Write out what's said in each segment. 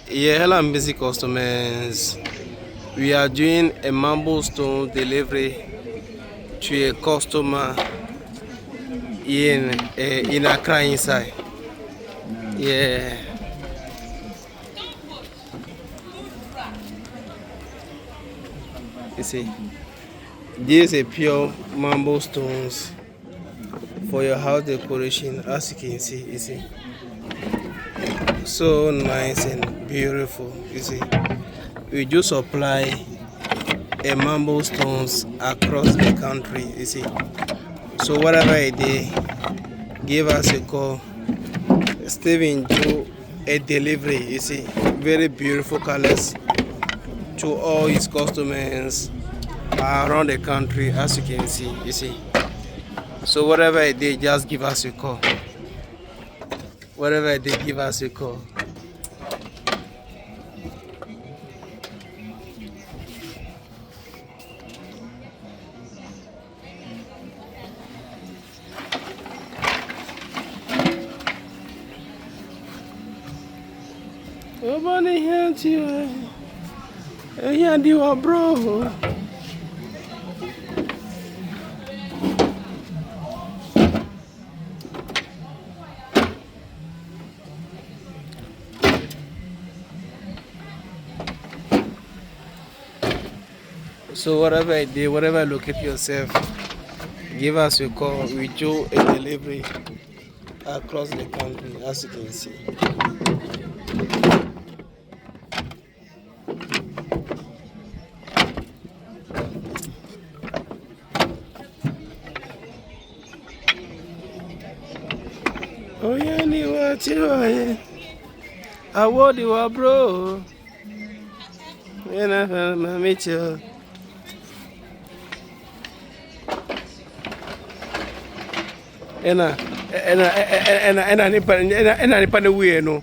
Yeah, hello, busy customers. We are doing a marble stone delivery to a customer in Accra inside. Yeah. You see, these are pure marble stones for your house decoration. As you can see, you see, so nice and beautiful. You see, we just supply a marble stones across the country. You see, so whatever it is, give us a call. Steven do a delivery. You see, very beautiful colors to all his customers around the country, as you can see. You see, so whatever it is, just give us a call. Whatever it is, give us a call. Nobody here to you. Here you are, bro. So whatever it is, whatever locate yourself, give us a call. We do a delivery across the country, as you can see. Oh yeah, you what you are. I want you are, bro. You know, meet you. Ena nipa ne we no.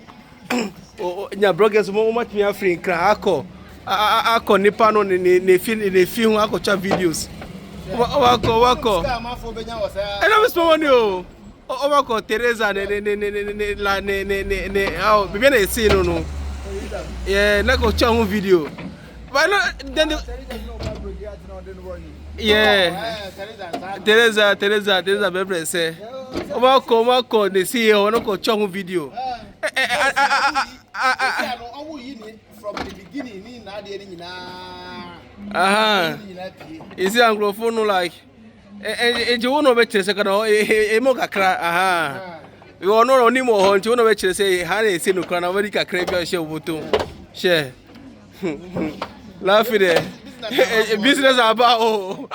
Nya bloggers mo match me afrin kra akọ nipa no ne fi hu akọcha videos. Wako. Ena me small money o. Wako Teresa ne how be na see no. Yeah, na ko cha hu video. But no then yeah. Teresa Bebre say. Wako they see you no ko cha hu video. From the beginning na dey nyina. Is it anglophone like you won't be chase ka no e mo kakra we no ni mo ho nti won't be chase say ha na ese no kra na we kakra bi o she oboto share laugh there business about oh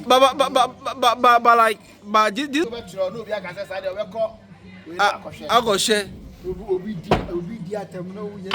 but like but this I go share obi di atem na wo nya